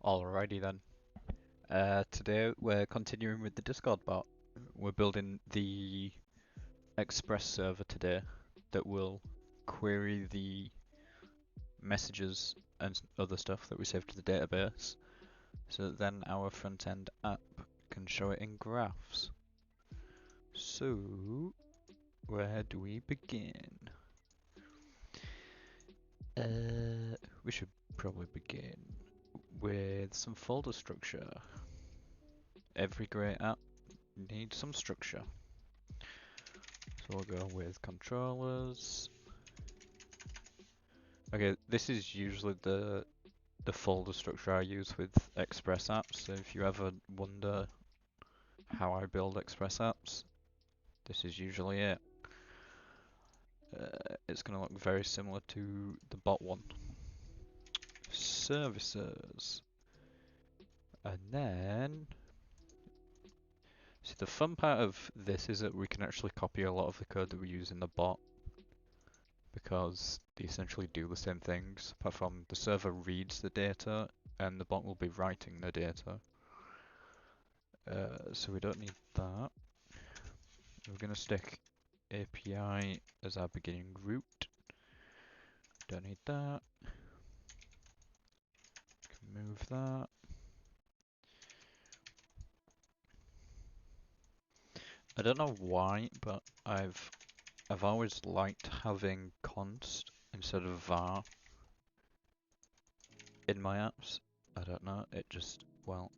Alrighty then. Today we're continuing with the Discord bot. We're building the Express server today that will query the messages and other stuff that we save to the database so that then our front end app can show it in graphs. So, where do we begin? We should probably begin with some folder structure. Every great app needs some structure. So we'll go with controllers. Okay, this is usually the folder structure I use with Express apps. So if you ever wonder how I build Express apps, this is usually it. It's going to look very similar to the bot one. Services. And then, see, the fun part of this is that we can actually copy a lot of the code that we use in the bot, because they essentially do the same things, apart from the server reads the data and the bot will be writing the data. So we don't need that. We're going to stick API as our beginning root. Don't need that. Can move that. I don't know why, but I've always liked having const instead of var in my apps. I don't know, it just, well,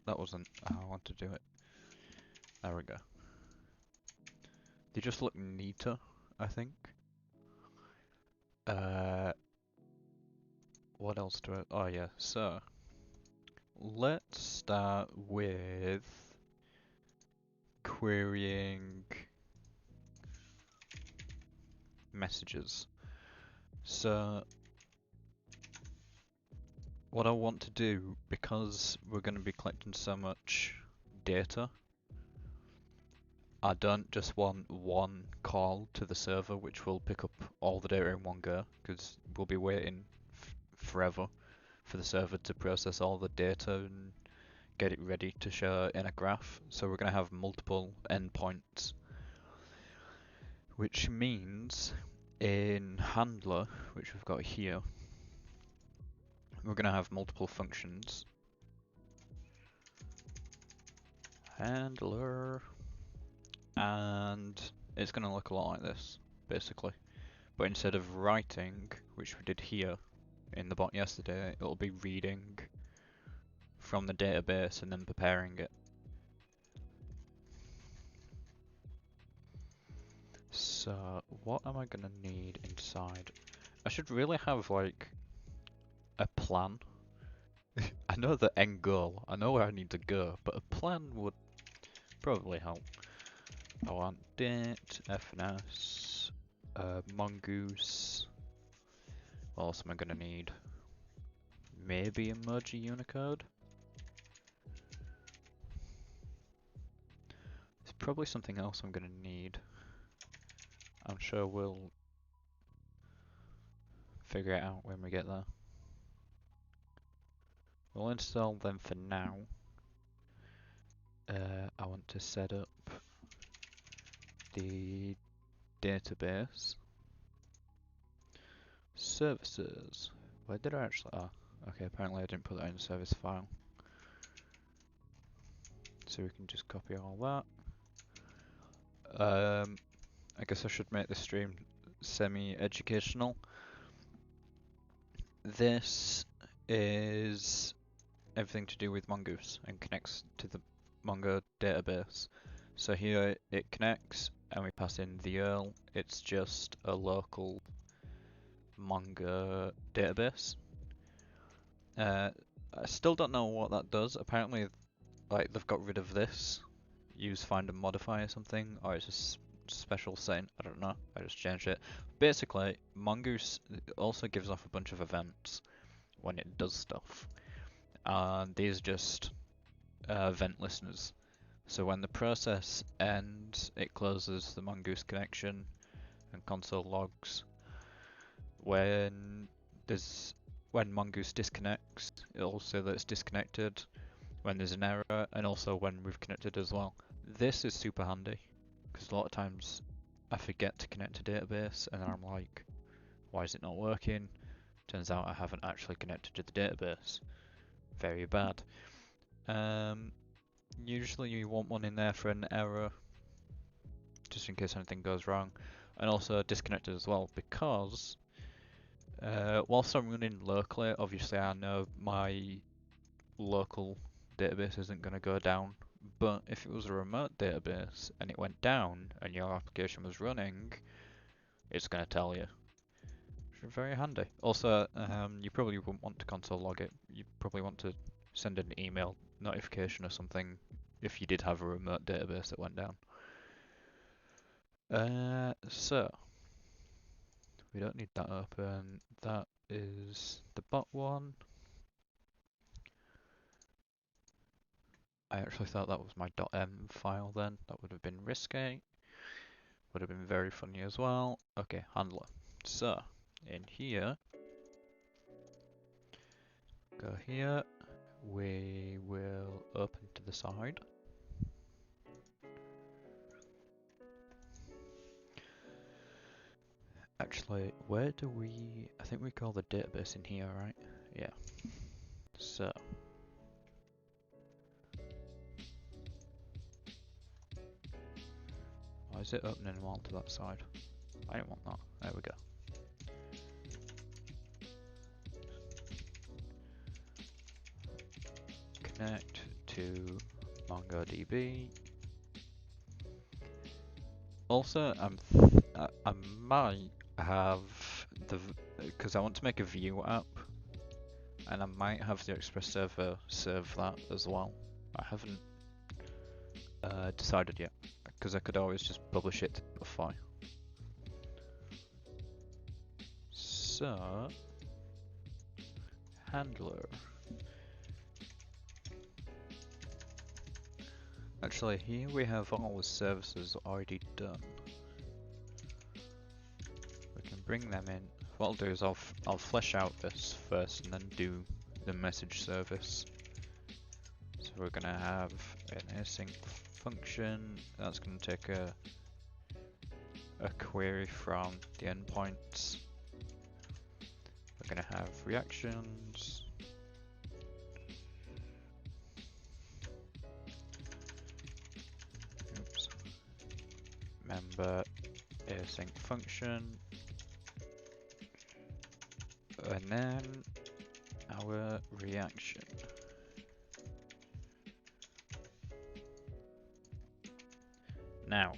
that wasn't how I want to do it. There we go. They just look neater, I think. What else do I... Oh yeah, so let's start with querying messages. So what I want to do, because we're going to be collecting so much data, I don't just want one call to the server which will pick up all the data in one go, because we'll be waiting forever for the server to process all the data and get it ready to show in a graph. So we're going to have multiple endpoints, which means in handler, which we've got here, we're going to have multiple functions. Handler, and it's going to look a lot like this, basically. But instead of writing, which we did here in the bot yesterday, it'll be reading from the database and then preparing it. So what am I gonna need inside? I should really have like a plan. I know the end goal, I know where I need to go, but a plan would probably help. I want date, fns, mongoose. What else am I gonna need? Maybe emoji Unicode? There's probably something else I'm gonna need. I'm sure we'll figure it out when we get there. We'll install them for now. I want to set up the database. Services. Where did I actually... Ah, okay, apparently I didn't put that in the service file. So we can just copy all that. I guess I should make this stream semi-educational. This is everything to do with Mongoose and connects to the Mongo database. So here it connects and we pass in the URL. It's just a local Mongo database. I still don't know what that does. Apparently, like, they've got rid of this. Use find and modify or something, or it's a special setting. I don't know. I just changed it. Basically, Mongoose also gives off a bunch of events when it does stuff, and these are just event listeners. So when the process ends, it closes the Mongoose connection and console logs. When there's when Mongoose disconnects, it'll say that it's disconnected, when there's an error, and also when we've connected as well. This is super handy, because a lot of times I forget to connect to database, and then I'm like, why is it not working? Turns out I haven't actually connected to the database. Very bad. Usually you want one in there for an error, just in case anything goes wrong, and also disconnected as well, because whilst I'm running locally, obviously I know my local database isn't going to go down, but if it was a remote database and it went down and your application was running, it's going to tell you. Which is very handy. Also, you probably wouldn't want to console log it. You probably want to send an email notification or something if you did have a remote database that went down. So we don't need that open. That is the bot one. I actually thought that was my .m file then. That would have been risky. Would have been very funny as well. Okay, handler. So in here, go here. We will open to the side. Actually, where do we... I think we call the database in here, right? Yeah. So. Why is it opening them all to that side? I don't want that. There we go. Connect to MongoDB. Also, I might have the... because I want to make a view app, and I might have the Express server serve that as well. I haven't decided yet, because I could always just publish it to a file. So, handler. Actually, here we have all the services already done. We can bring them in. What I'll do is I'll flesh out this first and then do the message service. So we're gonna have an async function that's gonna take a query from the endpoints. We're gonna have reactions. Oops. Member async function. And then our reaction. Now,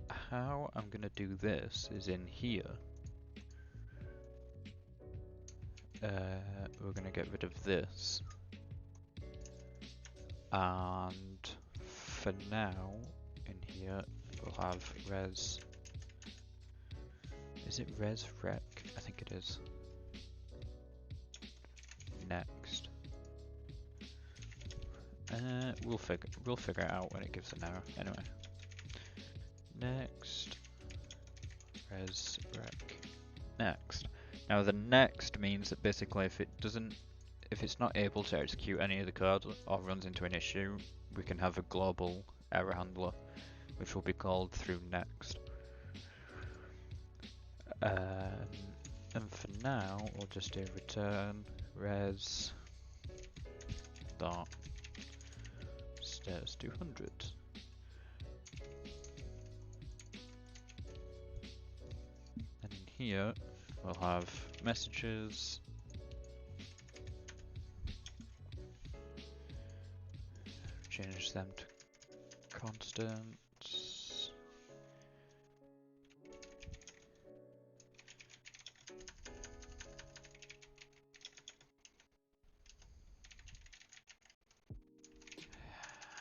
how I'm gonna do this is in here. We're gonna get rid of this. And for now, in here, we'll have res. Is it res rec? I think it is. Next. We'll figure it out when it gives an error. Anyway. Next. Res rec. Next. Now the next means that basically if it's not able to execute any of the code or runs into an issue, we can have a global error handler, which will be called through next. And for now, we'll just do return res dot status 200. And in here, we'll have messages. Change them to constants.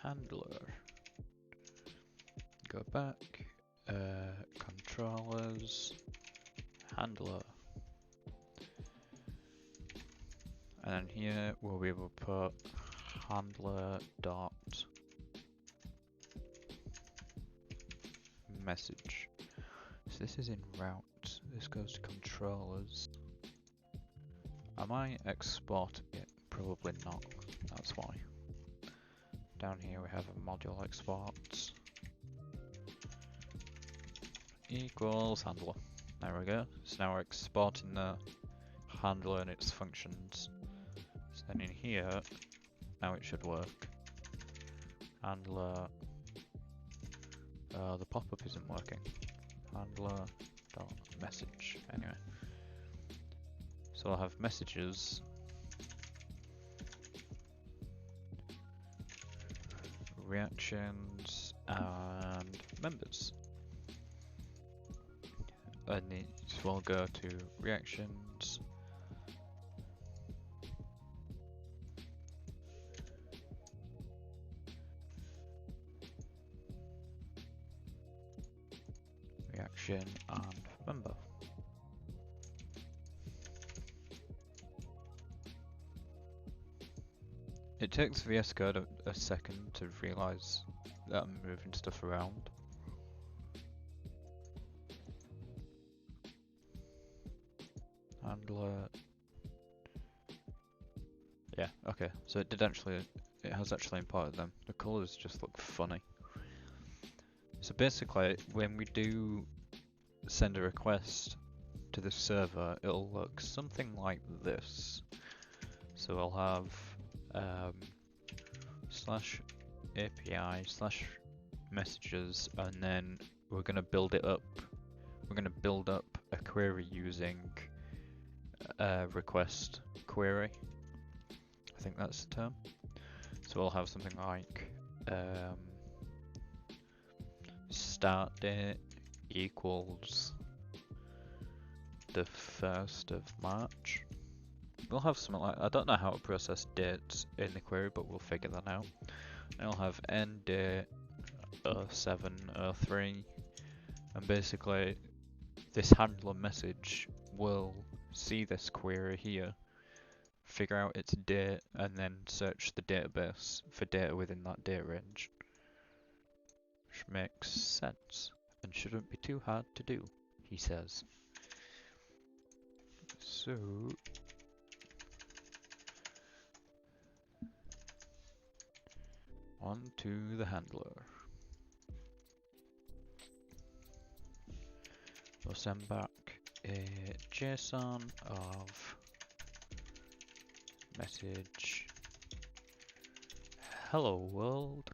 Handler. Go back. Controllers. Handler. And then here we'll be able to put handler dot message. So this is in route. This goes to controllers. Am I exporting it? Probably not. That's why. Down here we have a module exports equals handler. There we go. So now we're exporting the handler and its functions. So then in here, now it should work. Handler. The pop-up isn't working. Handler dot message. Anyway. So I'll have messages. Reactions and members. And these will go to reactions. Reaction and member. It takes VS Code a second to realise that I'm moving stuff around. Handler. Yeah, okay. So it has actually imported them. The colours just look funny. So basically, when we do send a request to the server, it'll look something like this. So I'll have /API/messages, and then we're going to build it up. We're going to build up a query using request query. I think that's the term. So we'll have something like start date equals the 1st of March. We'll have something like, I don't know how to process dates in the query, but we'll figure that out. And I'll have end date 0703, and basically this handler message will see this query here, figure out its date, and then search the database for data within that date range. Which makes sense, and shouldn't be too hard to do, he says. So on to the handler. We'll send back a JSON of message hello world.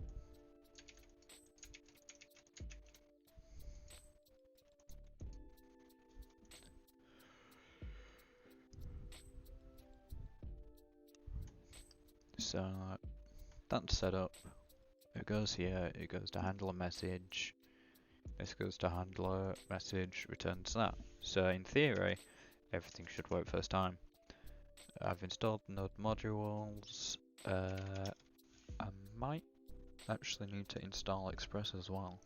So that's set up. It goes here, it goes to handler message. This goes to handler message, returns that. So in theory, everything should work first time. I've installed Node modules. I might actually need to install Express as well.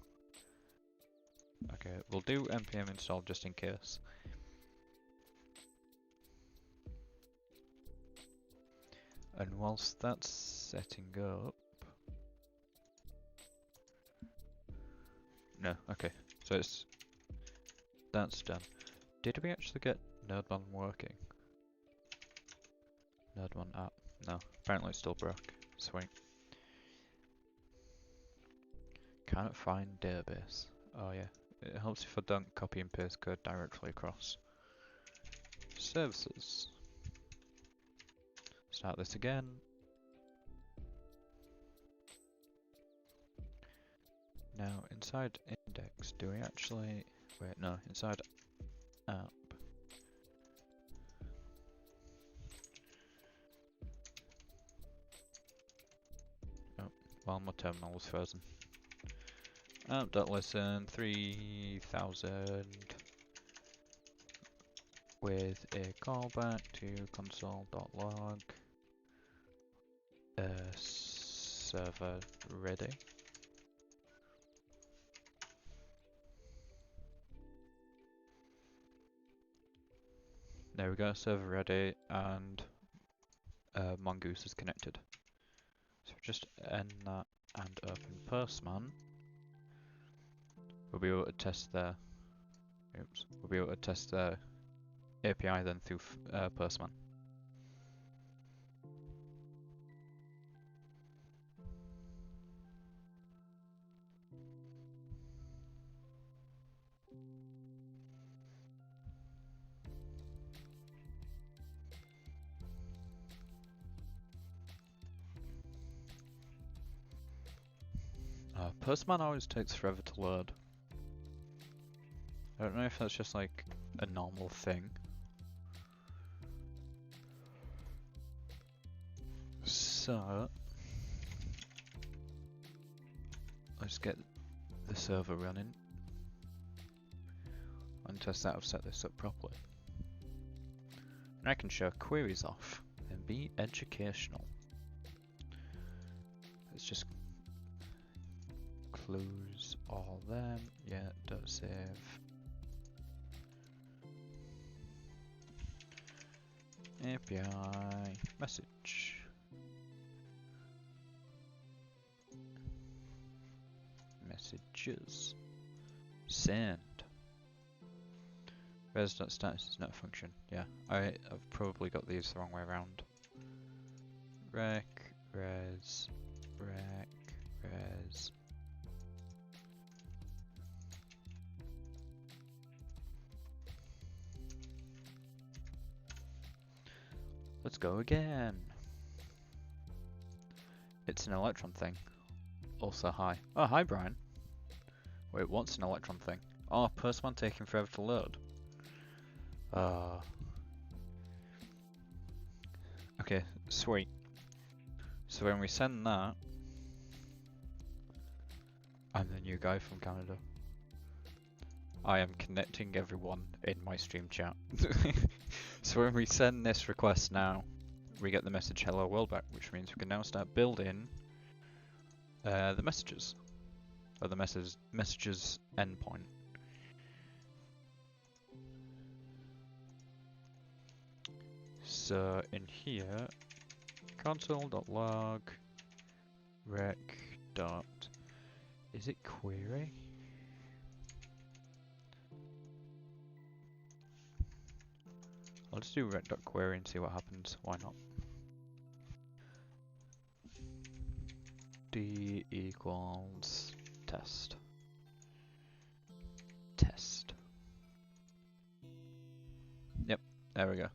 Okay, we'll do npm install just in case. And whilst that's setting up, no, okay, so that's done. Did we actually get Node1 working? Node1 app, no, apparently it's still broke. Sweet. Can't find database. Oh yeah, it helps if I don't copy and paste code directly across. Services. Start this again. Now inside index, do we actually, wait, no, inside app. Oh, well my terminal was frozen. App.listen 3000 with a callback to console.log. Server ready. There we go, server ready, and Mongoose is connected. So just end that and open Postman. We'll be able to test the API then through Postman. Postman always takes forever to load. I don't know if that's just like a normal thing. So let's get the server running and test that I've set this up properly. And I can show queries off and be educational. Let's just close all them. Yeah, don't save. API message. Messages. Send. Res.status is not a function. Yeah, I've probably got these the wrong way around. Rec, res, rec, res. Let's go again. It's an electron thing. Also hi. Oh, hi Brian. Wait, what's an electron thing? Oh, Postman taking forever to load. Okay, sweet. So when we send that, I'm the new guy from Canada. I am connecting everyone in my stream chat. So when we send this request now, we get the message hello world back, which means we can now start building the messages. Or the messages endpoint. So in here, console.log rec dot, is it query? I'll just do rec.query and see what happens, why not? D equals test. Test. Yep, there we go.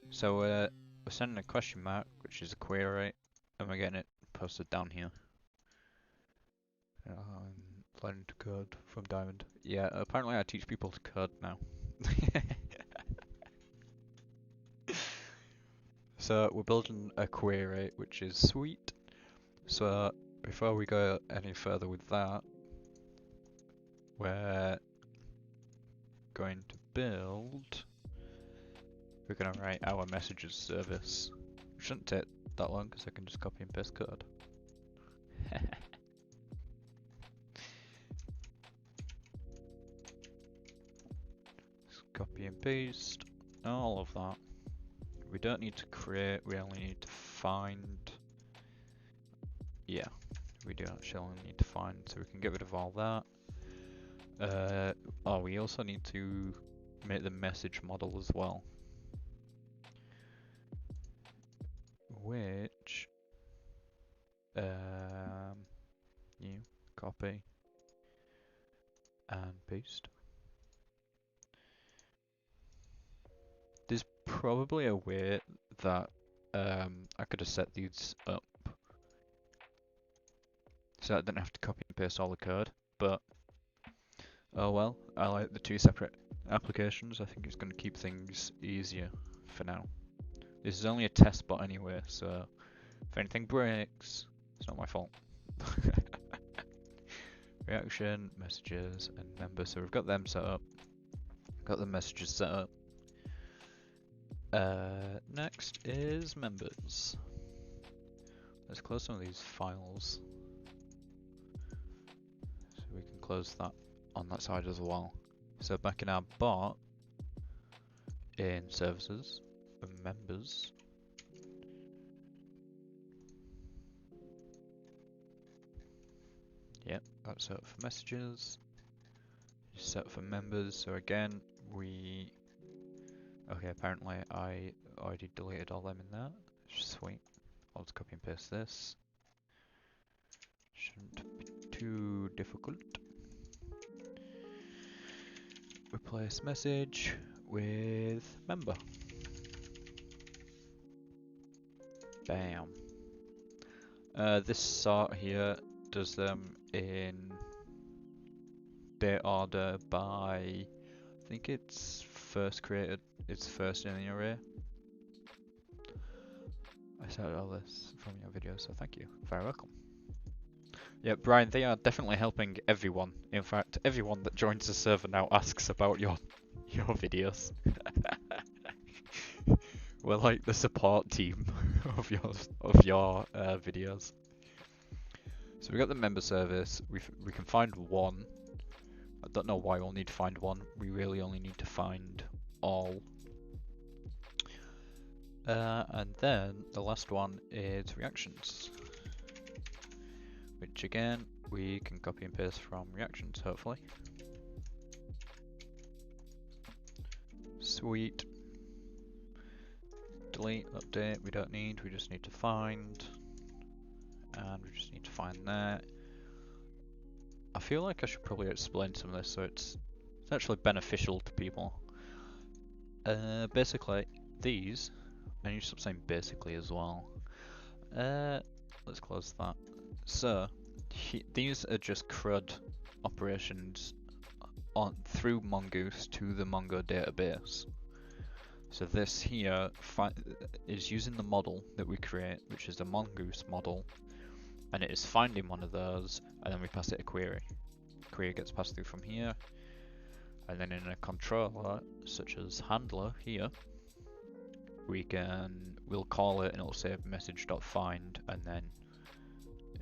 So we're sending a question mark, which is a query, and we're getting it posted down here. Learning to code from Diamond. Yeah, apparently I teach people to code now. So we're building a query, which is sweet. So before we go any further with that, we're going to build, we're going to write our messages service. It shouldn't take that long because I can just copy and paste code. Just copy and paste all of that. We don't need to create, we only need to find. Yeah, we do actually only need to find, so we can get rid of all that. Oh, we also need to make the message model as well. Which, new, copy, and paste. There's probably a way that I could have set these up so I didn't have to copy and paste all the code, but oh well, I like the two separate applications. I think it's going to keep things easier for now. This is only a test bot anyway, so if anything breaks, it's not my fault. Reaction, messages, and members. So we've got them set up. Got the messages set up. Next is members. Let's close some of these files. So we can close that on that side as well. So back in our bot, in services, and members, yep, that's set up for messages. Set up for members. So again, okay, apparently I already deleted all them in there. Sweet. I'll just copy and paste this. Shouldn't be too difficult. Replace message with member. Bam. This sort here does them in date order by, I think it's first created, it's first in the array. I started all this from your video, so thank you. Very welcome. Yeah, Brian, they are definitely helping everyone. In fact, everyone that joins the server now asks about your videos. We're like the support team of your videos. So we got the member service. We can find one. I don't know why we'll need to find one. We really only need to find all. And then the last one is reactions, which again we can copy and paste from reactions, hopefully. Sweet. Delete, update, we don't need, we just need to find. And we just need to find that. I feel like I should probably explain some of this so it's actually beneficial to people. Basically, these, and you stop saying basically as well. Let's close that. So, these are just CRUD operations through Mongoose to the Mongo database. So this here is using the model that we create, which is the Mongoose model, and it is finding one of those, and then we pass it a query. Query gets passed through from here, and then in a controller, such as handler here, we'll call it and it'll say message.find, and then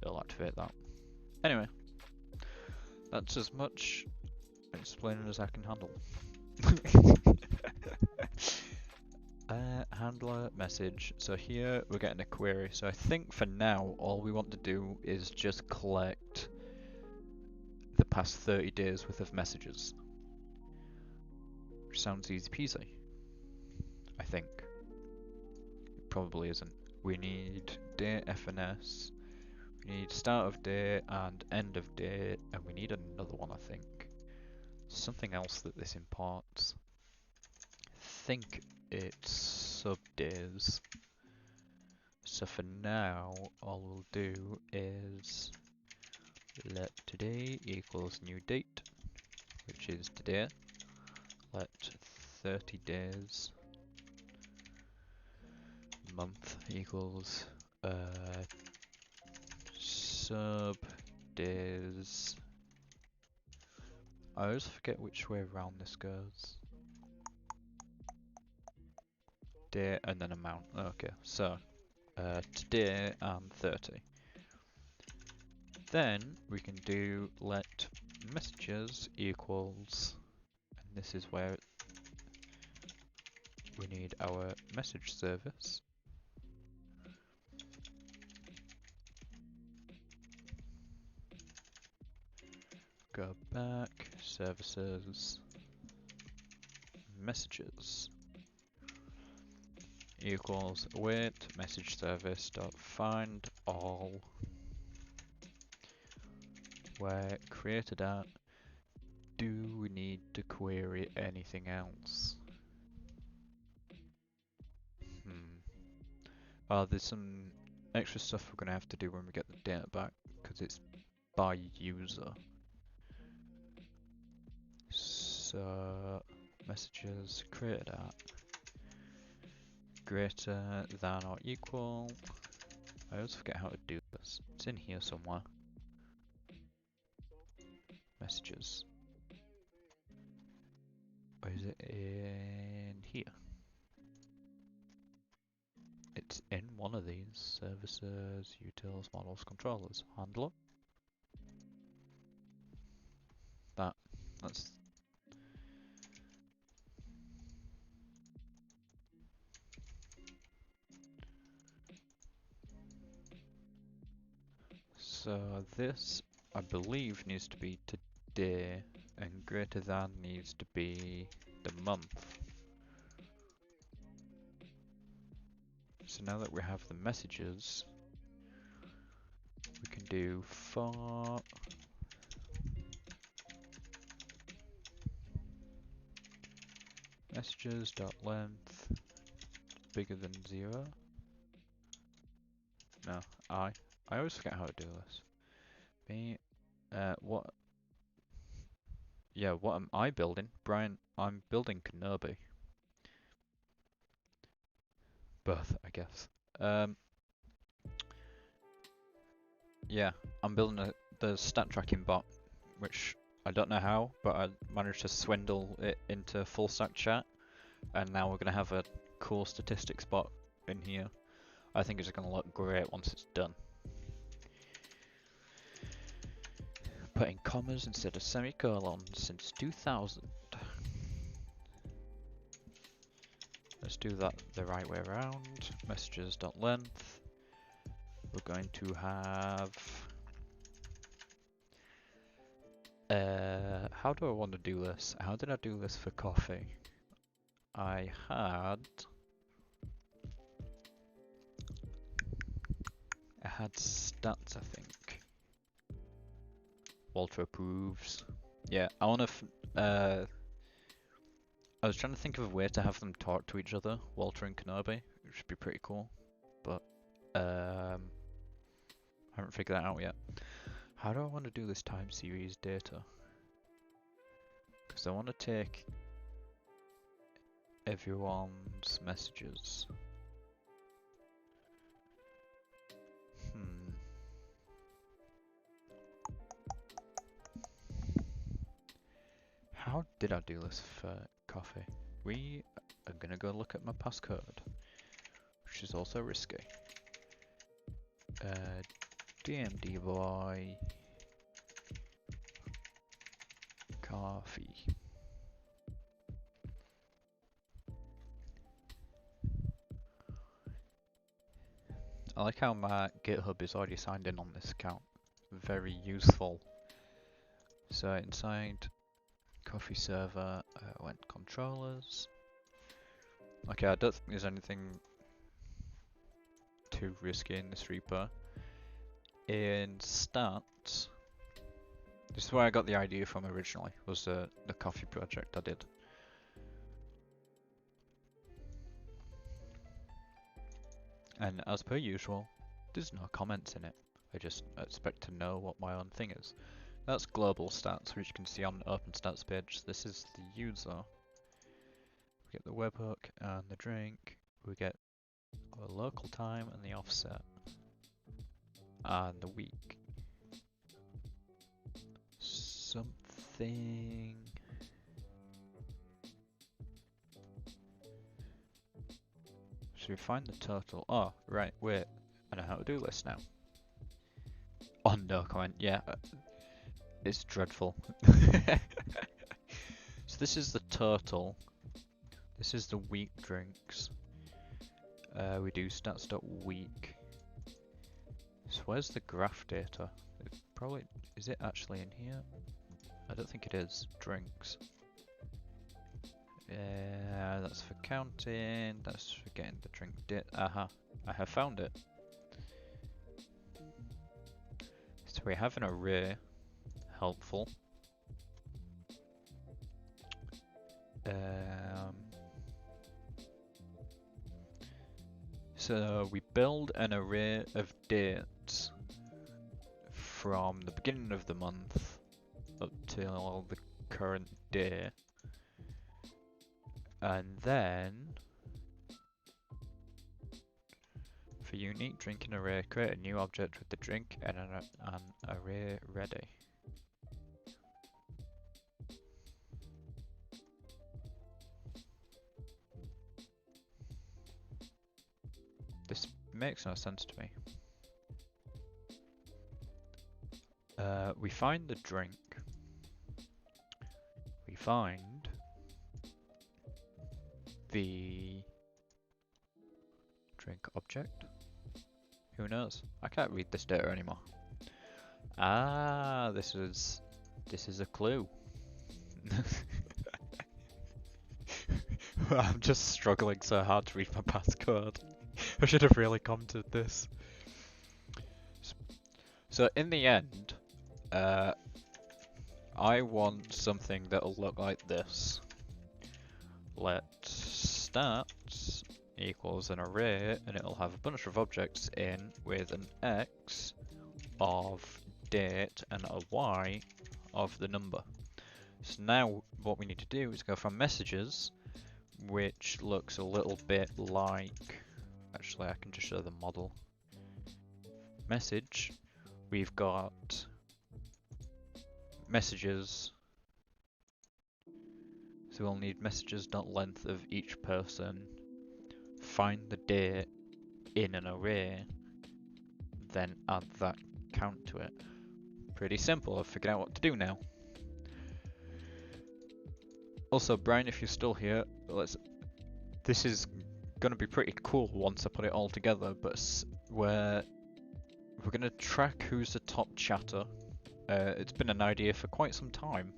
it'll activate that. Anyway, that's as much explaining as I can handle. Handler message. So here we're getting a query. So I think for now all we want to do is just collect the past 30 days worth of messages. Which sounds easy peasy. I think. It probably isn't. We need date FNS. We need start of day and end of day, and we need another one, I think. Something else that this imports. I think it's sub days. So for now, all we'll do is let today equals new date, which is today. Let 30 days month equals sub days. I always forget which way around this goes. Day and then amount. Okay, so today and 30. Then we can do let messages equals, and this is where we need our message service. Go back, services, messages equals await message service dot find all, where created at. Do we need to query anything else? There's some extra stuff we're going to have to do when we get the data back, because it's by user. So, messages created at greater than or equal. I always forget how to do this. It's in here somewhere. Messages. Or is it in here? It's in one of these. Services, utils, models, controllers. Handler. That's... So this, I believe, needs to be today, and greater than needs to be the month. So now that we have the messages, we can do for messages.length bigger than 0. No, I always forget how to do this. Me. What? Yeah, what am I building? Brian, I'm building Kenobi. Both, I guess. Yeah, I'm building the stat tracking bot, which I don't know how, but I managed to swindle it into full stack chat, and now we're gonna have a cool statistics bot in here. I think it's gonna look great once it's done. Putting commas instead of semicolons since 2000. Let's do that the right way around. Messages.length. We're going to have... how do I want to do this? How did I do this for coffee? I had stats, I think. Walter approves. Yeah, I want to... I was trying to think of a way to have them talk to each other, Walter and Kenobi, which would be pretty cool, but I haven't figured that out yet. How do I want to do this time series data? Because I want to take everyone's messages. How did I do this for coffee? We are gonna go look at my passcode, which is also risky. DMD boy coffee. I like how my GitHub is already signed in on this account. Very useful. So inside coffee server, I went controllers. Okay, I don't think there's anything too risky in this repo. In stats, this is where I got the idea from originally, was the coffee project I did. And as per usual, there's no comments in it. I just expect to know what my own thing is. That's global stats, which you can see on the open stats page. This is the user. We get the webhook and the drink. We get the local time and the offset. And the week. Something... So we find the total. Oh, right, wait. I know how to do this now. Oh, no comment. Yeah. It's dreadful. So this is the total. This is the week drinks. We do stats.week. So where's the graph data? It probably, is it actually in here? I don't think it is. Drinks. Yeah, that's for counting. That's for getting the drink date. Aha, I have found it. So we have an array. Helpful. So we build an array of dates from the beginning of the month up till the current day, and then for unique drinking array, create a new object with the drink and an array ready. This makes no sense to me. We find the drink. We find the drink object. Who knows? I can't read this data anymore. Ah, this is a clue. I'm just struggling so hard to read my passcode. I should have really commented this. So in the end, I want something that'll look like this. Let stats equals an array, and it'll have a bunch of objects in with an x of date and a y of the number. So now what we need to do is go from messages, which looks a little bit like, actually I can just show the model. Message, we've got messages, so we'll need messages.length of each person, find the date in an array, then add that count to it. Pretty simple, I've figured out what to do now. Also, Brian, if you're still here, this is going to be pretty cool once I put it all together, but we're going to track who's the top chatter. It's been an idea for quite some time,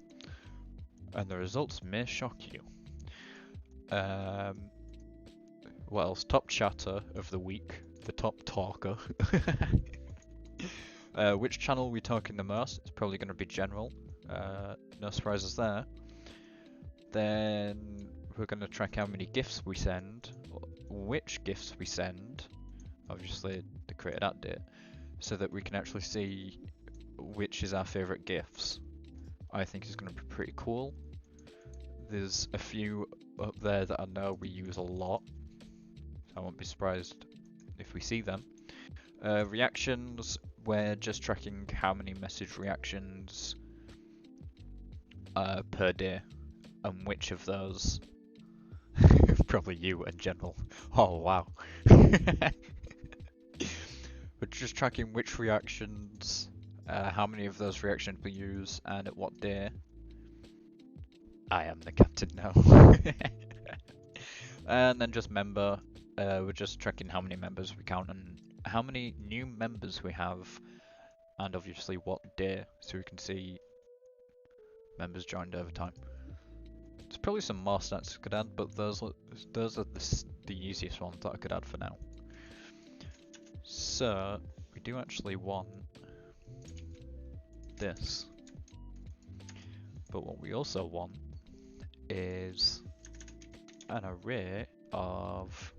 and the results may shock you. What else? Top chatter of the week, the top talker. Which channel are we talking the most? It's probably going to be general. No surprises there. Then we're going to track how many GIFs we send, which GIFs we send, obviously the created at date, so that we can actually see which is our favourite GIFs. I think it's going to be pretty cool. There's a few up there that I know we use a lot, so I won't be surprised if we see them. Reactions, we're just tracking how many message reactions per day, and which of those. Probably you in general. Oh wow. We're just tracking which reactions, how many of those reactions we use, and at what day. I am the captain now. And then just member, we're just tracking how many members we count and how many new members we have, and obviously what day, so we can see members joined over time. There's probably some more stats I could add, but those are the easiest ones that I could add for now. So we do actually want this, but what we also want is an array of.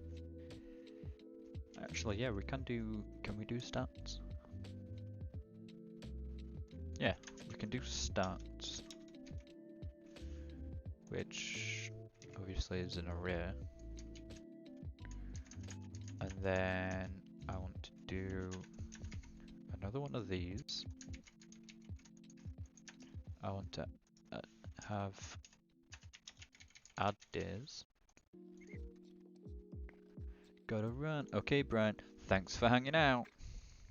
Actually, yeah, we can do. Can we do stats? Yeah, we can do stats, which obviously is an array. And then I want to do another one of these. I want to have add days. Gotta run. Okay, Brian, thanks for hanging out.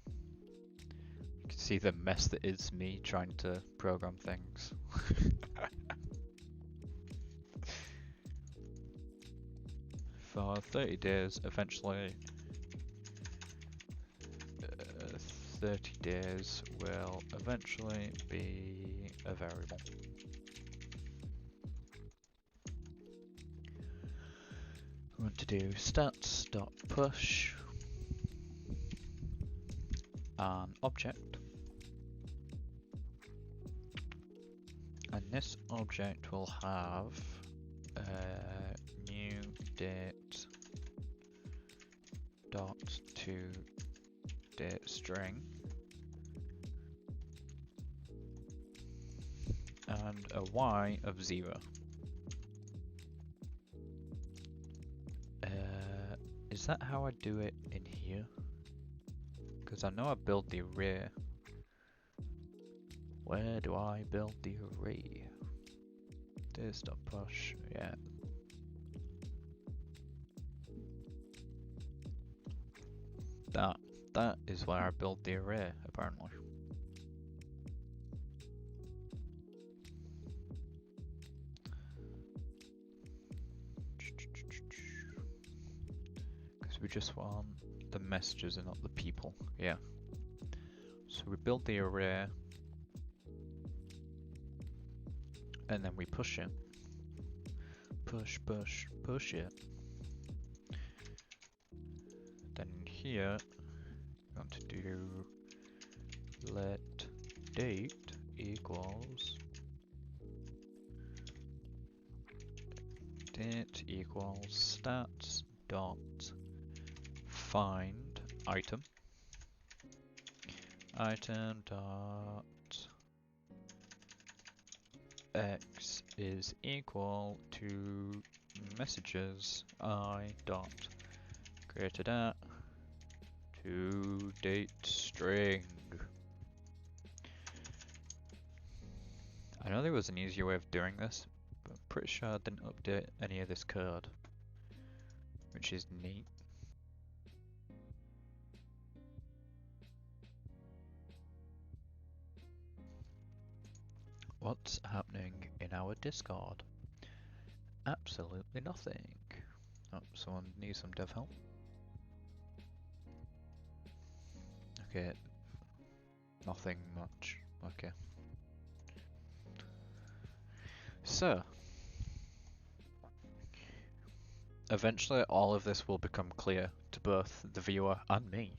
You can see the mess that is me trying to program things. For 30 days, eventually 30 days will eventually be a variable. We want to do stats.push an object, and this object will have new date dot to date string and a y of 0. Is that how I do it in here? Because I know I build the array. Where do I build the array? This.push, yeah. That is where I build the array, apparently. Because we just want the messages and not the people, yeah. So we build the array, and then we push it. Push, push, push it. Then here, we want to do let date equals date equals stats dot find item, item dot x is equal to messages I dot created at to date string. I know there was an easier way of doing this, but I'm pretty sure I didn't update any of this code, which is neat. What's happening in our Discord? Absolutely nothing. Oh, someone needs some dev help. Okay, nothing much. Okay. So, eventually all of this will become clear to both the viewer and me.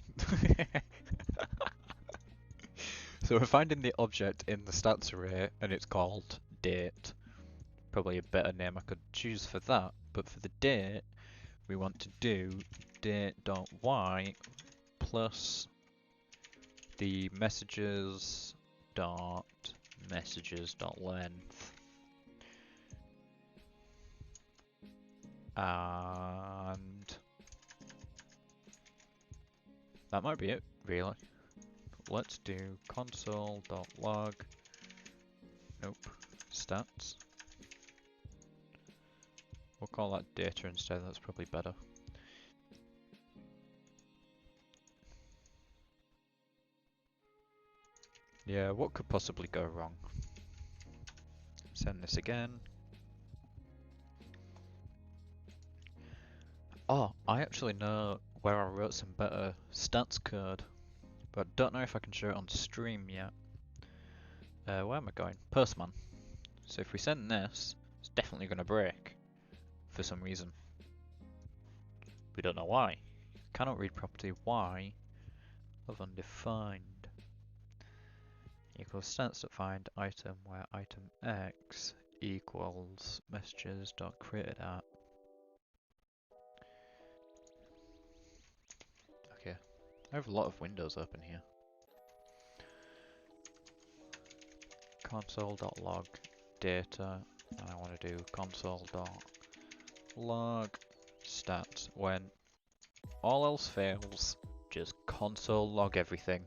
So we're finding the object in the stats array and it's called date. Probably a better name I could choose for that, but for the date we want to do date.y plus the messages.length. And that might be it, really. Let's do console.log, nope, stats. We'll call that data instead, that's probably better. Yeah, what could possibly go wrong? Send this again. Oh, I actually know where I wrote some better stats code, but don't know if I can show it on stream yet. Where am I going? Postman. So if we send this, it's definitely going to break for some reason. We don't know why. Cannot read property y of undefined equals stats.find item where item x equals messages.created at. Okay, I have a lot of windows open here. Console.log data, and I want to do console.log stats. When all else fails, just console log everything.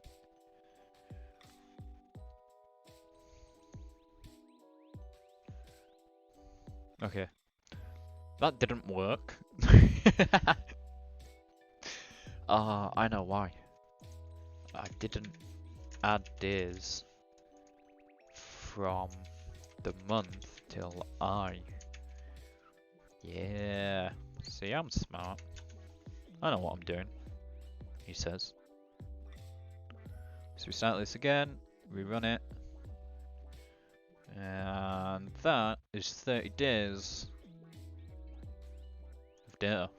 Okay, that didn't work. I know why. I didn't add days from the month till I. Yeah, see, I'm smart. I know what I'm doing, he says. So we start this again, we run it, and that is 30 days of data.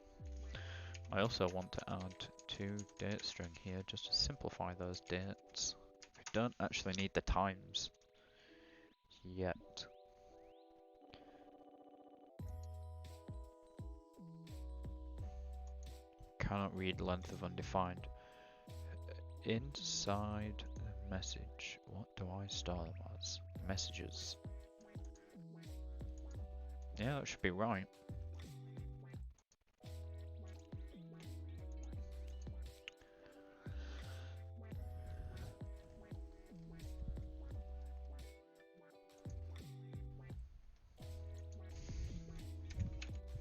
I also want to add 2 date string here just to simplify those dates. I don't actually need the times yet. Cannot read length of undefined. Inside the message, what do I store them as? Messages. Yeah, that should be right.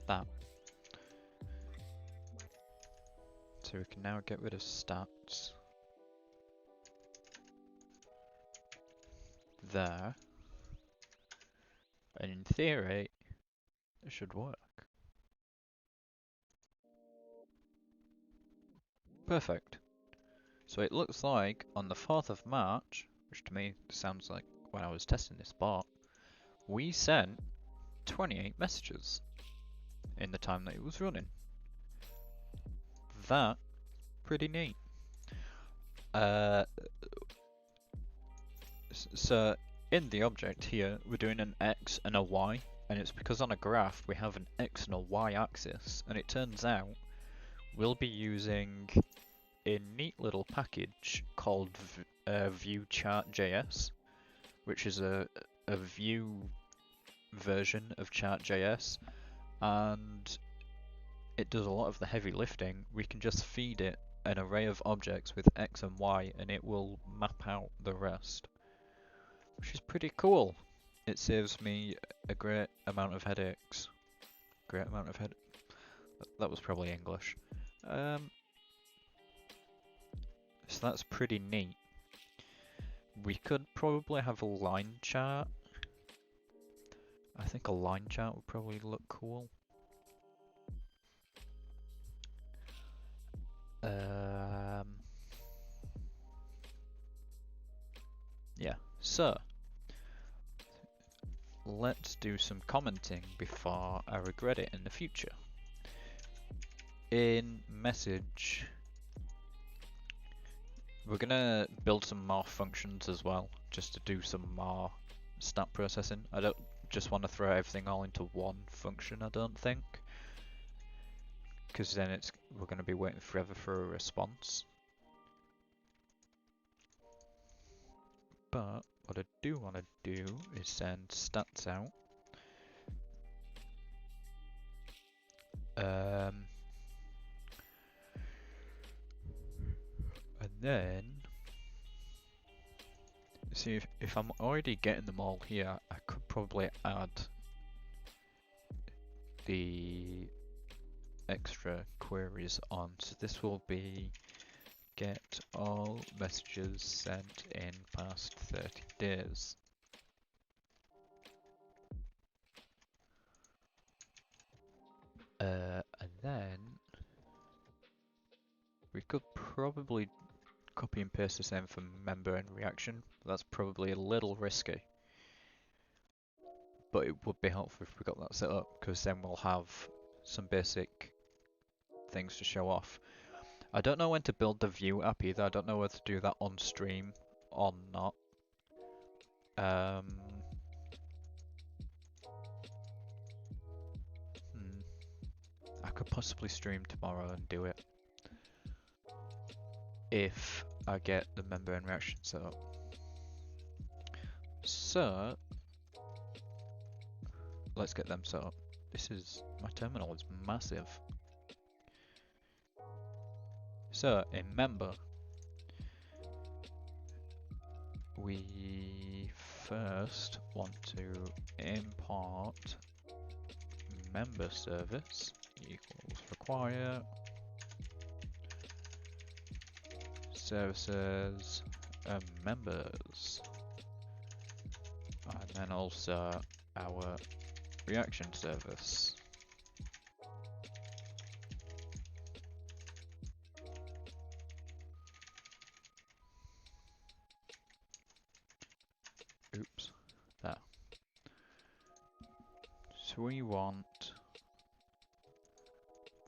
That. So we can now get rid of stats. There. And in theory, it should work. Perfect. So it looks like on the 4th of March, which to me sounds like when I was testing this bot, we sent 28 messages in the time that it was running. That, pretty neat. So in the object here, we're doing an X and a Y, and it's because on a graph we have an X and a Y axis, and it turns out we'll be using a neat little package called Vue.js, which is a Vue version of Chart.js, and it does a lot of the heavy lifting. We can just feed it an array of objects with X and Y, and it will map out the rest, which is pretty cool. It saves me a great amount of headaches. That was probably English. So that's pretty neat. We could probably have a line chart. I think a line chart would probably look cool. Yeah, so let's do some commenting before I regret it in the future. In message, we're gonna build some more functions as well, just to do some more stat processing. I don't just want to throw everything all into one function, I don't think, because then we're going to be waiting forever for a response. But what I do want to do is send stats out. And then, see if I'm already getting them all here, I could probably add the extra queries on. So this will be get all messages sent in past 30 days. And then we could probably copy and paste the same for member and reaction. That's probably a little risky, but it would be helpful if we got that set up, because then we'll have some basic things to show off. I don't know when to build the Vue app either. I don't know whether to do that on stream or not. I could possibly stream tomorrow and do it if I get the member and reaction set up. So let's get them set up. My terminal is massive. So in member, we first want to import member service equals require services and members, and then also our reaction service. Oops, there. So we want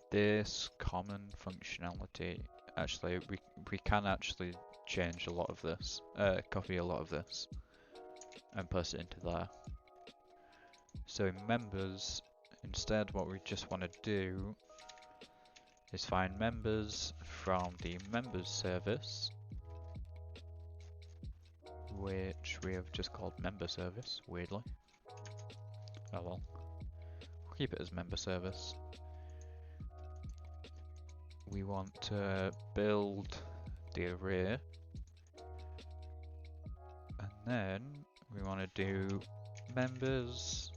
this common functionality. Actually, we can actually change a lot of this, copy a lot of this, and paste it into there. So in members, instead what we just want to do is find members from the members service, which we have just called member service, weirdly. Oh well, we'll keep it as member service. We want to build the array, and then we want to do members.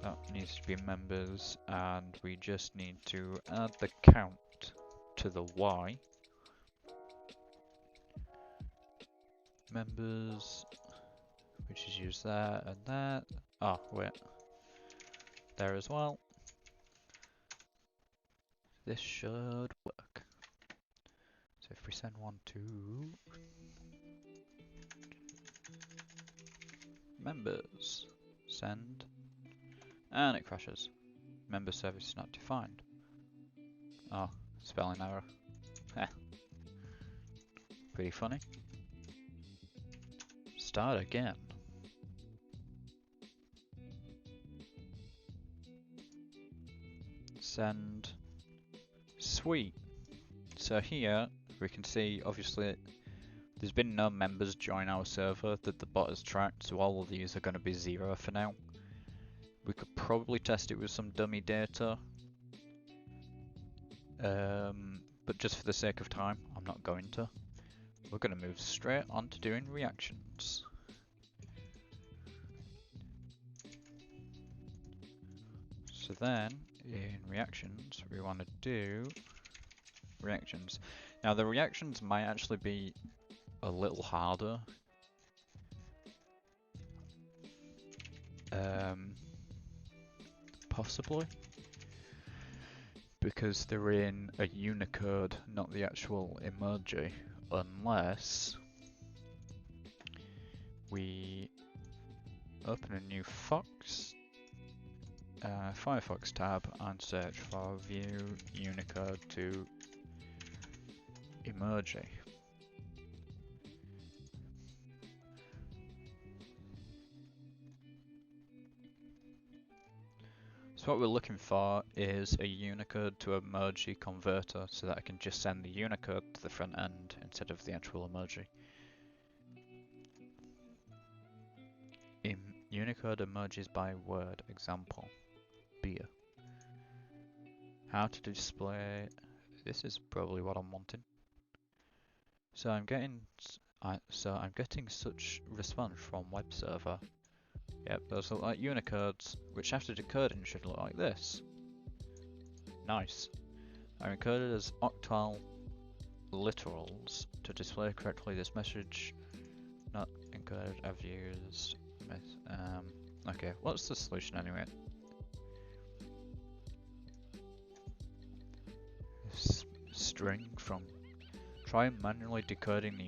That needs to be members, and we just need to add the count to the Y. Members, which is used there and that. Ah, wait, there as well. This should work. So if we send one to members, send, and it crashes. Member service is not defined. Oh, spelling error. Pretty funny. Start again. Send. Sweet. So here we can see obviously there's been no members join our server that the bot has tracked, so all of these are going to be 0 for now. We could probably test it with some dummy data, but just for the sake of time, I'm not going to. We're going to move straight on to doing reactions. So then, in reactions, we want to do reactions. Now the reactions might actually be a little harder. Possibly. Because they're in a Unicode, not the actual emoji. Unless we open a new Firefox tab and search for view Unicode to emoji. So what we're looking for is a Unicode to emoji converter so that I can just send the Unicode to the front end instead of the actual emoji. Unicode emojis by word, example, beer. How to display, this is probably what I'm wanting. So I'm getting such response from web server. Yep, those look like Unicodes, which after decoding should look like this. Nice. I'm encoded as octal literals to display correctly this message. Not encoded, I've used. Okay, what's the solution anyway? String from try manually decoding the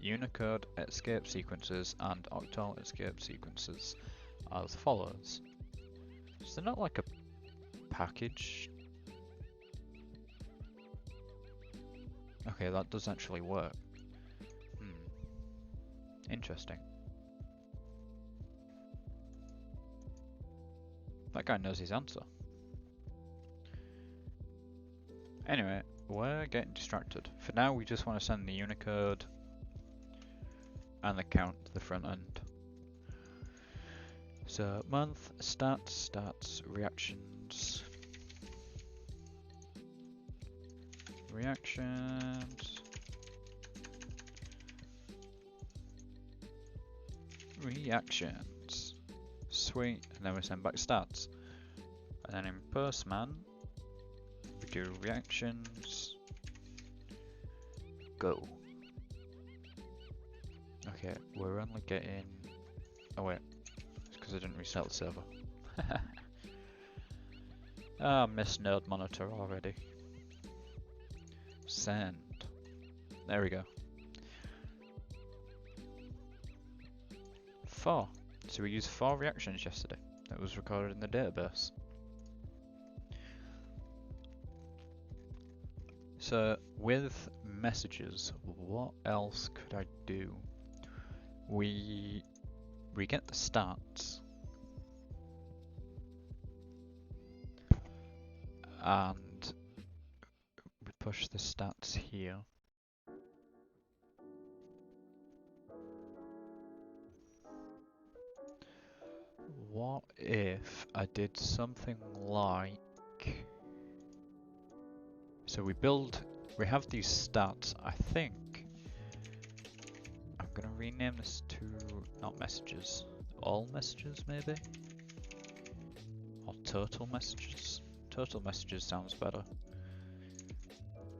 Unicode escape sequences and octal escape sequences as follows. Is there not like a package? Okay, that does actually work. Interesting. That guy knows his answer. Anyway, we're getting distracted. For now, we just want to send the Unicode and the count to the front end. So, month, stats, reactions. Reactions. Sweet, and then we send back stats. And then in Postman, we do reactions. Go. Okay, we're only getting. Oh wait, it's because I didn't reset the server. I missed Node Monitor already. Send. There we go. 4. So we used 4 reactions yesterday. That was recorded in the database. So with messages, what else could I do? We get the stats and we push the stats here. What if I did something like, so we have these stats, I think. I'm gonna rename this to, not messages, all messages maybe? Or total messages? Total messages sounds better.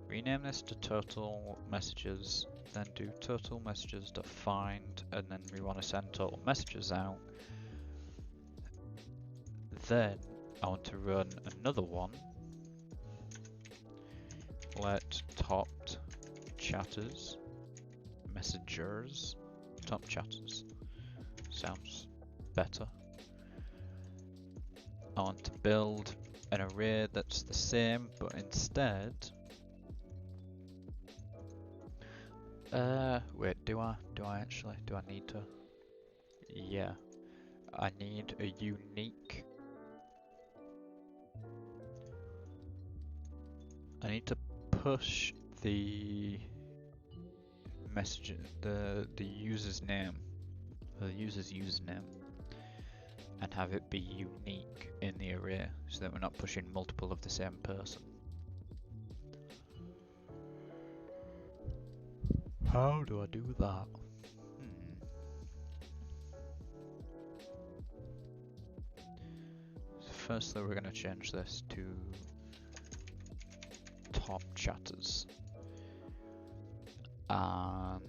Rename this to total messages, then do total messages.find, and then we want to send total messages out. Then I want to run another one. Let topped chatters, messengers, top chatters. Sounds better. I want to build an array that's the same, but instead, wait, do I need to? Yeah, I need a unique I need to push the message, the user's name, the user's username, and have it be unique in the array, so that we're not pushing multiple of the same person. How do I do that? So firstly, we're going to change this to top chatters, and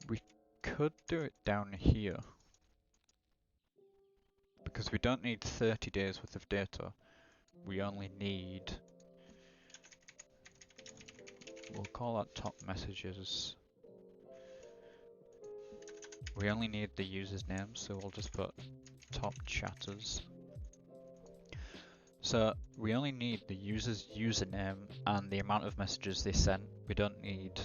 we could do it down here, because we don't need 30 days worth of data. We only need, we'll call that top messages. We only need the user's name, so we'll just put top chatters. So we only need the user's username and the amount of messages they sent. We don't need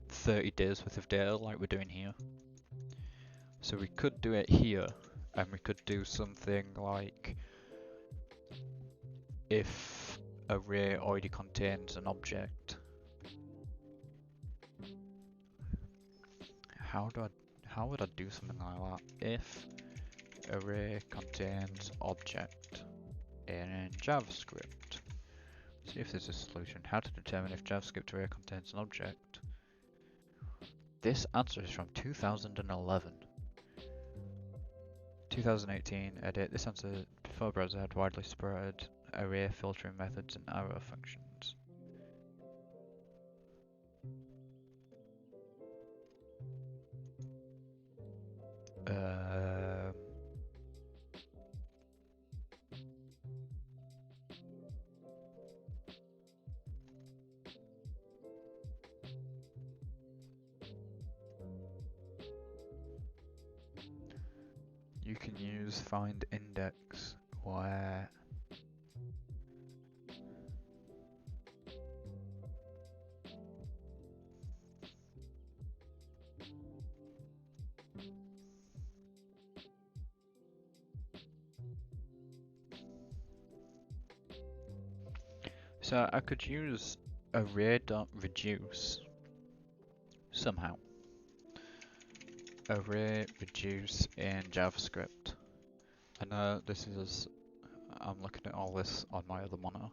30 days worth of data like we're doing here. So we could do it here, and we could do something like if array already contains an object. How would I do something like that? If array contains object in JavaScript. See if there's a solution. How to determine if JavaScript array contains an object. This answer is from 2011. 2018, edit. This answer before browser had widely spread array filtering methods and arrow functions. You can use find index where so I could use array.reduce somehow. Array reduce in JavaScript. I know this is, I'm looking at all this on my other monitor.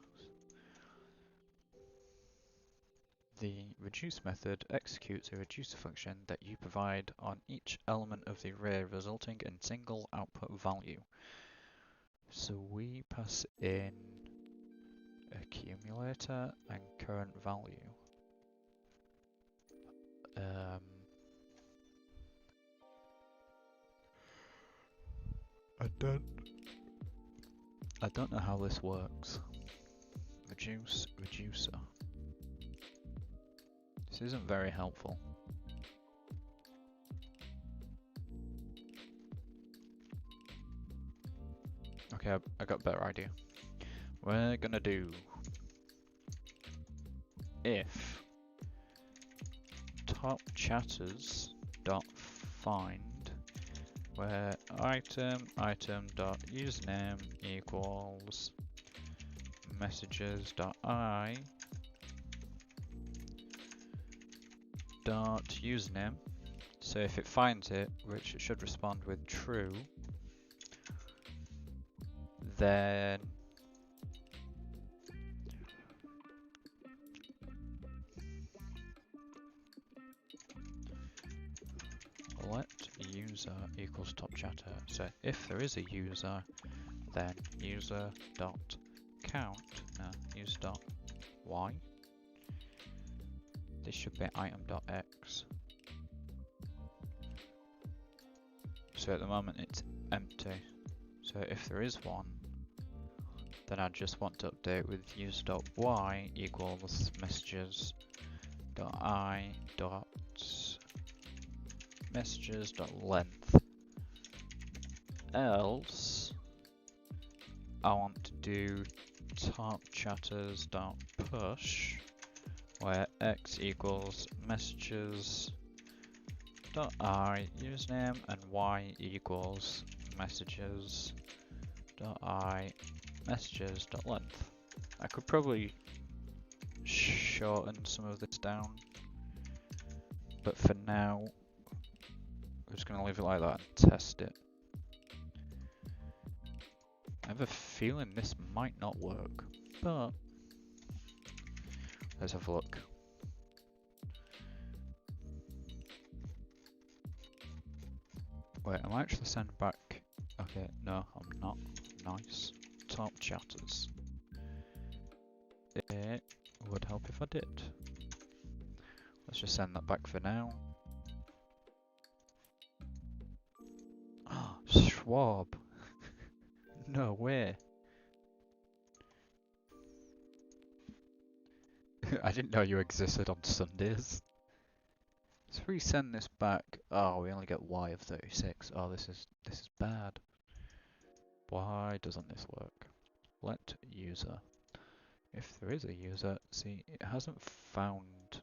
The reduce method executes a reduce function that you provide on each element of the array, resulting in single output value. So we pass in accumulator and current value. I don't know how this works. Reduce, reducer. This isn't very helpful. Okay, I got a better idea. We're gonna do if top chatters dot find where item dot username equals messages dot I dot username. So if it finds it, which it should respond with true, then let user equals top chatter. So if there is a user, then user dot count, no, user dot y. This should be item dot x. So at the moment it's empty. So if there is one, then I just want to update with user dot y equals messages dot I dot messages dot length. Else I want to do top chatters dot push, where x equals messages dot I username and y equals messages dot I messages dot length. I could probably shorten some of this down, but for now we're just going to leave it like that and test it. I have a feeling this might not work, but let's have a look. Wait, am I actually sending back? Okay, no, I'm not. Nice. Top chatters. It would help if I did. Let's just send that back for now. Ah, Schwab. No way. I didn't know you existed on Sundays. Let's resend this back. Oh, we only get y of 36. Oh, this is bad. Why doesn't this work? Let user. If there is a user, see, it hasn't found.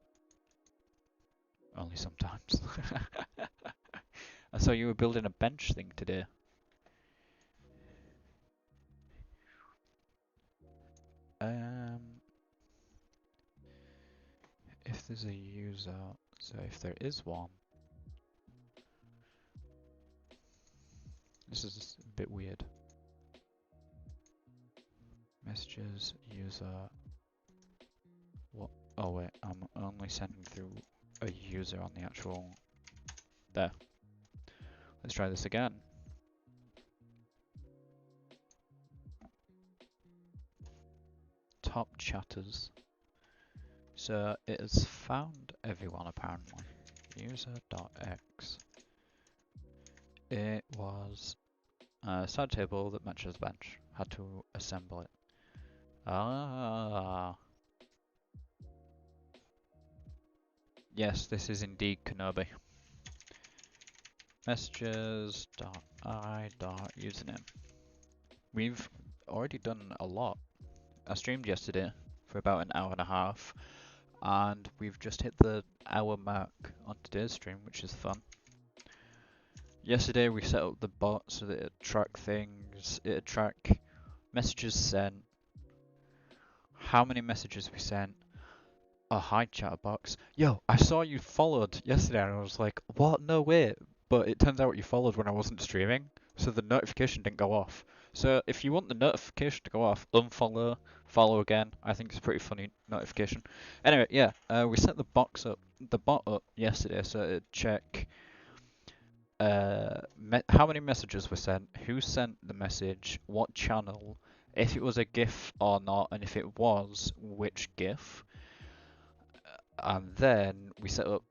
Only sometimes. I saw you were building a bench thing today. If there's a user, so if there is one, this is a bit weird. Messages, user, what? Oh wait, I'm only sending through a user on the actual, there. Let's try this again. Top chatters. So it has found everyone apparently. User.x. It was a side table that matches the bench. Had to assemble it. Ah. Yes, this is indeed Kenobi. Messages.I.username. We've already done a lot. I streamed yesterday for about an hour and a half, and we've just hit the hour mark on today's stream, which is fun. Yesterday we set up the bot so that it'd track things, it'd track messages sent, how many messages we sent, a hi chatterbox. Yo, I saw you followed yesterday and I was like, what? No way. But it turns out you followed when I wasn't streaming, so the notification didn't go off. So if you want the notification to go off, unfollow, follow again. I think it's a pretty funny notification. Anyway, yeah, we set the bot up yesterday so it'd check how many messages were sent, who sent the message, what channel, if it was a GIF or not, and if it was, which GIF. And then we set up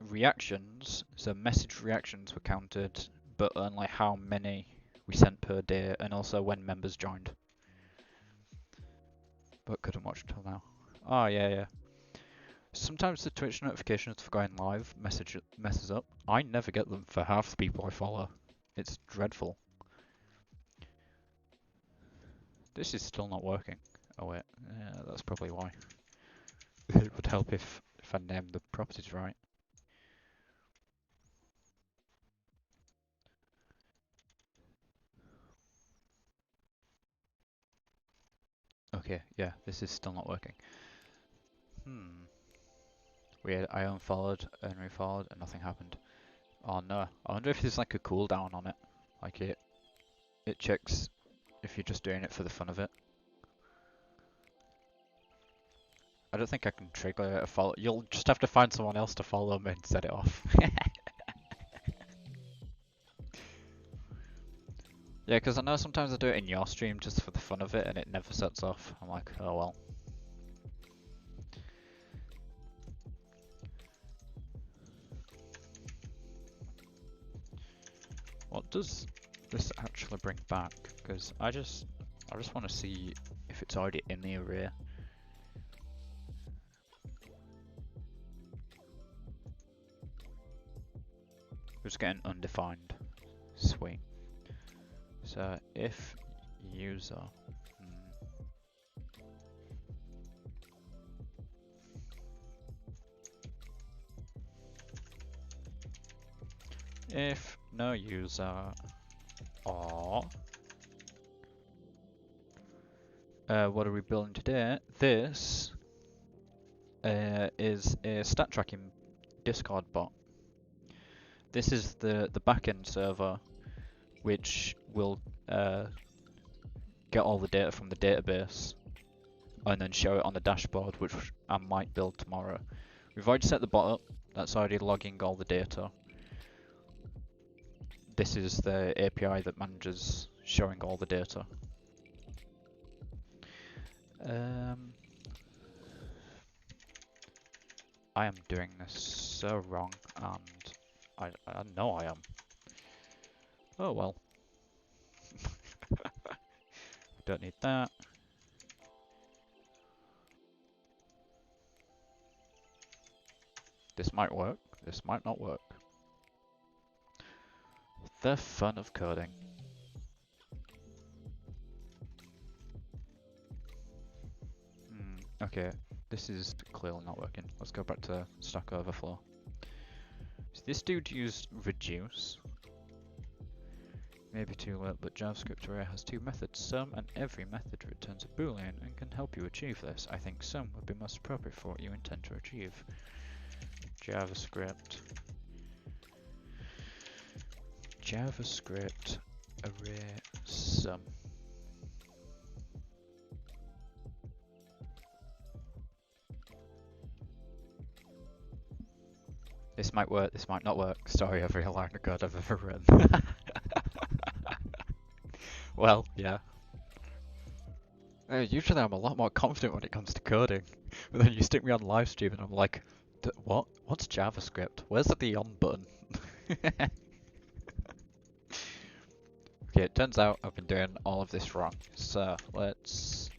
reactions, so message reactions were counted, but only how many we sent per day, and also when members joined. But couldn't watch until now. Oh yeah. Sometimes the Twitch notifications for going live messes up. I never get them for half the people I follow. It's dreadful. This is still not working. Oh wait, yeah, that's probably why. It would help if I named the properties right. Okay, yeah, this is still not working. Weird, I unfollowed and refollowed and nothing happened. Oh no, I wonder if there's like a cooldown on it. Like it checks if you're just doing it for the fun of it. I don't think I can trigger a follow. You'll just have to find someone else to follow me and set it off. Yeah, because I know sometimes I do it in your stream just for the fun of it and it never sets off. I'm like, oh well. What does this actually bring back? Because I just want to see if it's already in the array. We're just getting undefined. Sweet. So if user. If no user or what are we building today? This is a stat tracking Discord bot. This is the backend server which will get all the data from the database and then show it on the dashboard, which I might build tomorrow. We've already set the bot up. That's already logging all the data. This is the API that manages showing all the data. I am doing this so wrong, and I know I am. Oh well. Don't need that. This might work, this might not work. The fun of coding. Okay, this is clearly not working. Let's go back to Stack Overflow. So this dude used reduce. Maybe too late, but JavaScript array has two methods. Sum and every method returns a boolean and can help you achieve this. I think sum would be most appropriate for what you intend to achieve. JavaScript array sum. This might work, this might not work. Sorry, every line of code I've ever written. Well, yeah. Usually I'm a lot more confident when it comes to coding, but then you stick me on livestream and I'm like, what? What's JavaScript? Where's the on button? Okay, it turns out I've been doing all of this wrong. So let's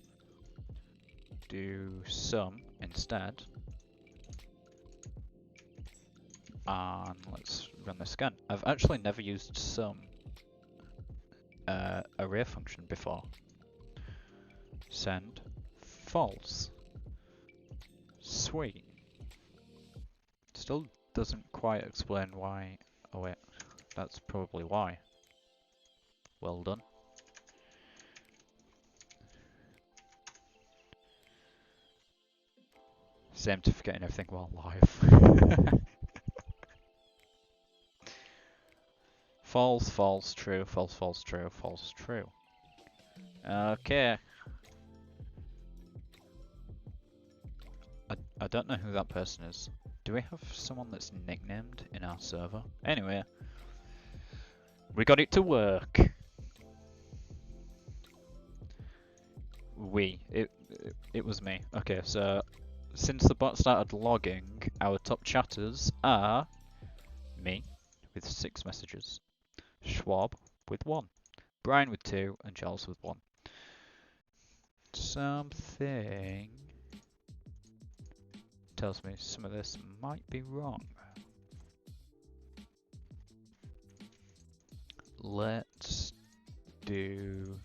do sum instead. And let's run this again. I've actually never used sum array function before. Send false. Sweet. Still doesn't quite explain why. Oh wait, that's probably why. Well done. Same to forgetting everything while live. False, false, true, false, false, true, false, true. Okay. I don't know who that person is. Do we have someone that's nicknamed in our server? Anyway, we got it to work. It was me. Okay, so since the bot started logging, our top chatters are me with 6 messages, Schwab with 1, Brian with 2, and Charles with 1. Something tells me some of this might be wrong. Let's do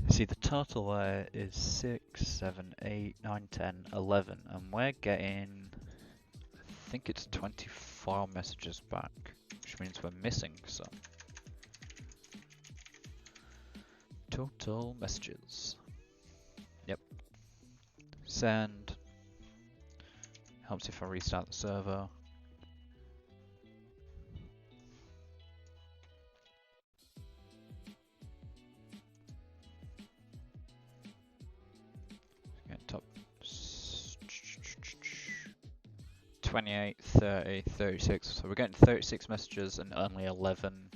see, the total there is 6, 7, 8, 9, 10, 11, and we're getting, I think it's 24 messages back, which means we're missing some. Total messages. Yep. Send. Helps if I restart the server. Top 28, 30, 36. So we're getting 36 messages and only 11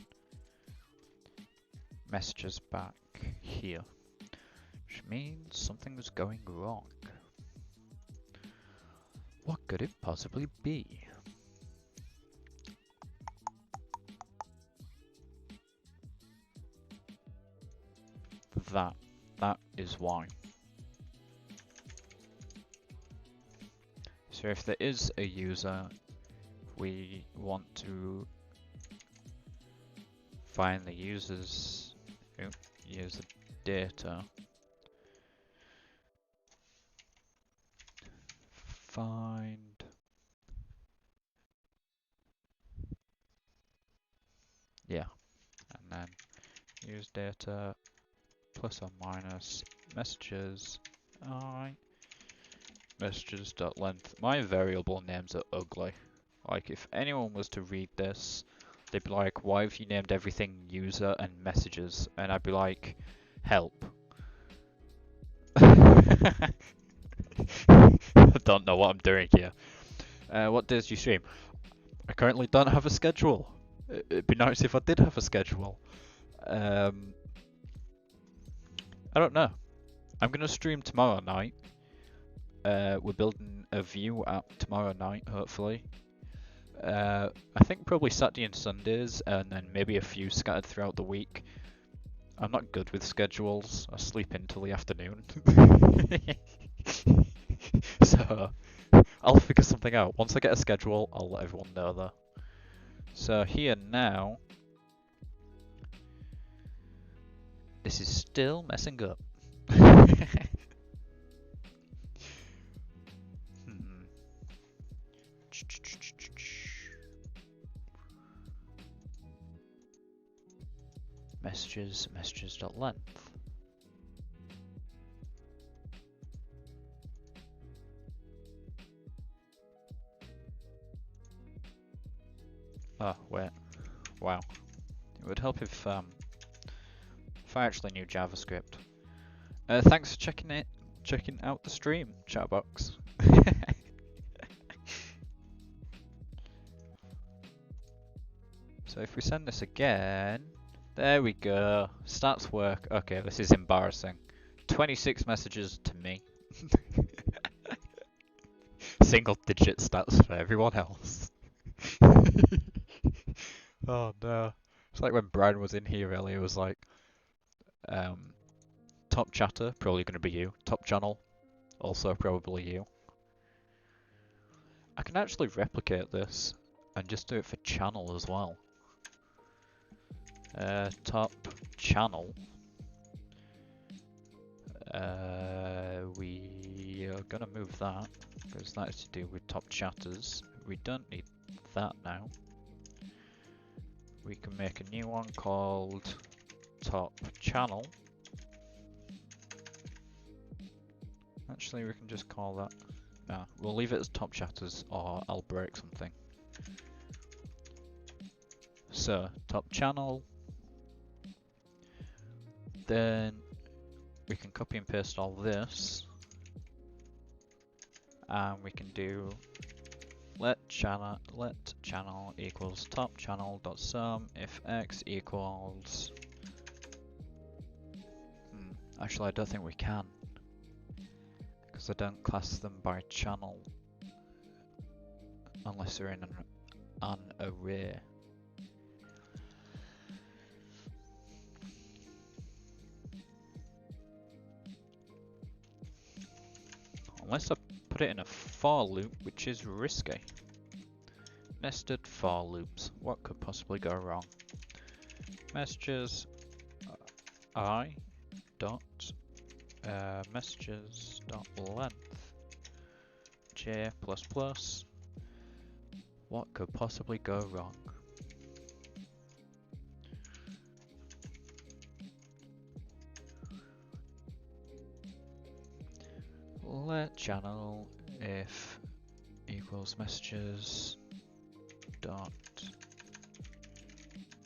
messages back here, which means something's going wrong. What could it possibly be? That is why. So if there is a user, we want to find the users, user data, find and then use data plus or minus messages messages.length. My variable names are ugly. Like, if anyone was to read this, they'd be like, why have you named everything user and messages? And I'd be like, help. I don't know what I'm doing here. What days do you stream? I currently don't have a schedule. It'd be nice if I did have a schedule. I don't know. I'm gonna stream tomorrow night. We're building a Vue app tomorrow night, hopefully. I think probably Saturday and Sundays, and then maybe a few scattered throughout the week. I'm not good with schedules. I sleep in till the afternoon. So, I'll figure something out. Once I get a schedule, I'll let everyone know though. So here now, this is still messing up. Messages.length. Oh, wait. Wow. It would help if I actually knew JavaScript. Thanks for checking out the stream, chatbox. So if we send this again, there we go. Stats work. Okay, this is embarrassing. 26 messages to me. Single digit stats for everyone else. Oh no. It's like when Brian was in here earlier, it was like, top chatter, probably going to be you. Top channel, also probably you. I can actually replicate this and just do it for channel as well. Top channel. We are going to move that because that is to do with top chatters. We don't need that now. We can make a new one called top channel. Actually, we can just call that. No, we'll leave it as top chatters, or I'll break something. So, top channel. Then we can copy and paste all this, and we can do let channel equals top channel dot sum if x equals. Actually, I don't think we can, because I don't class them by channel unless they're in an array. Unless I put it in a for loop, which is risky. Nested for loops. What could possibly go wrong? Messages I dot messages dot length j plus plus. What could possibly go wrong? Let channel if equals messages dot.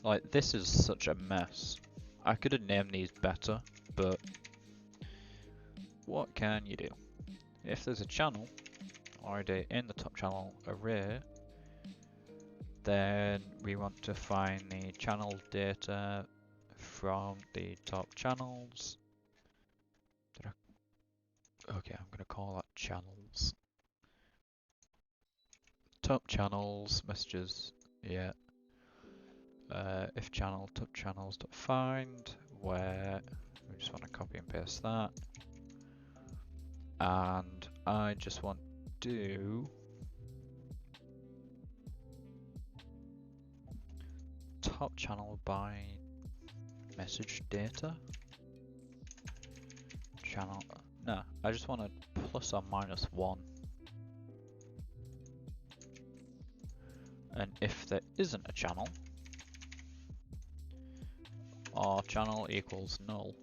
Like, this is such a mess. I could have named these better, but what can you do? If there's a channel already in the top channel array, then we want to find the channel data from the top channels. Okay, I'm going to call that channels. Top channels, messages, yeah. If channel, top channels dot find, where we just want to copy and paste that. And I just want to do top channel by message data. Channel. No, I just want a plus or minus 1. And if there isn't a channel, our channel equals null.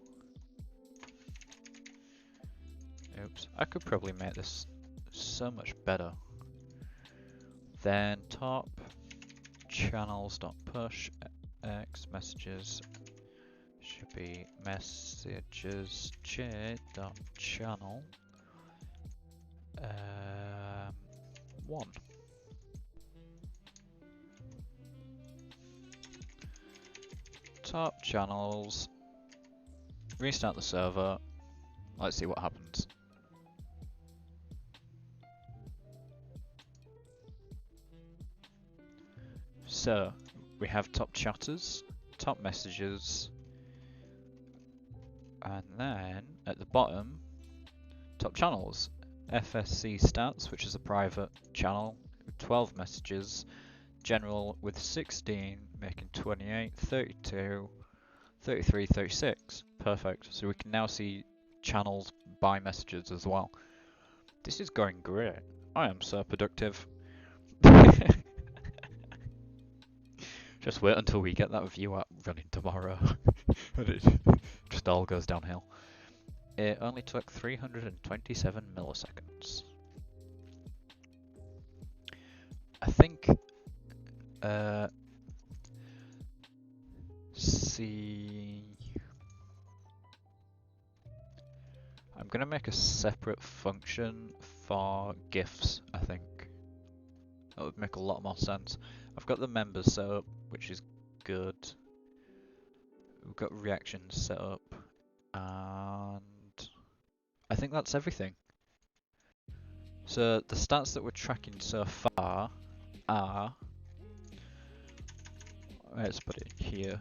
Oops, I could probably make this so much better. Then top channels.push x messages should be messages j.channel 1. Top channels, restart the server, let's see what happens. So, we have top chatters, top messages, and then at the bottom, top channels. FSC stats, which is a private channel, with 12 messages, general with 16, making 28, 32, 33, 36. Perfect. So we can now see channels by messages as well. This is going great. I am so productive. Just wait until we get that view up running tomorrow. And it just all goes downhill. It only took 327 milliseconds. I think I'm gonna make a separate function for GIFs, I think. That would make a lot more sense. I've got the members set up, which is good. We've got reactions set up, and I think that's everything. So the stats that we're tracking so far are, let's put it here,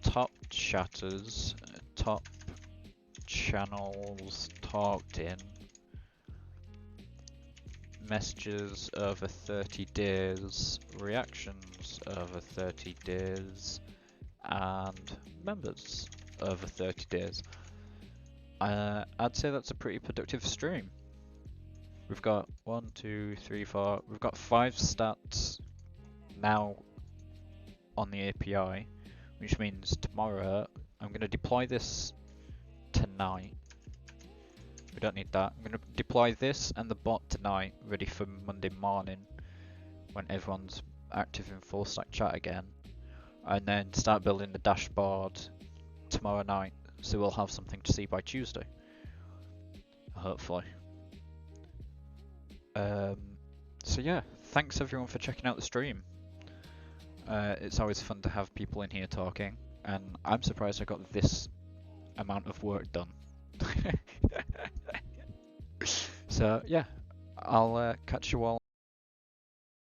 top chatters, top channels talked in, messages over 30 days, reactions over 30 days, and members over 30 days. I'd say that's a pretty productive stream. We've got 1, 2, 3, 4, we've got 5 stats now on the API, which means tomorrow I'm going to deploy this tonight. We don't need that. I'm going to deploy this and the bot tonight, ready for Monday morning when everyone's active in full stack chat again, and then start building the dashboard tomorrow night, so we'll have something to see by Tuesday, hopefully. So yeah, thanks everyone for checking out the stream. It's always fun to have people in here talking, and I'm surprised I got this amount of work done. So yeah, I'll catch you all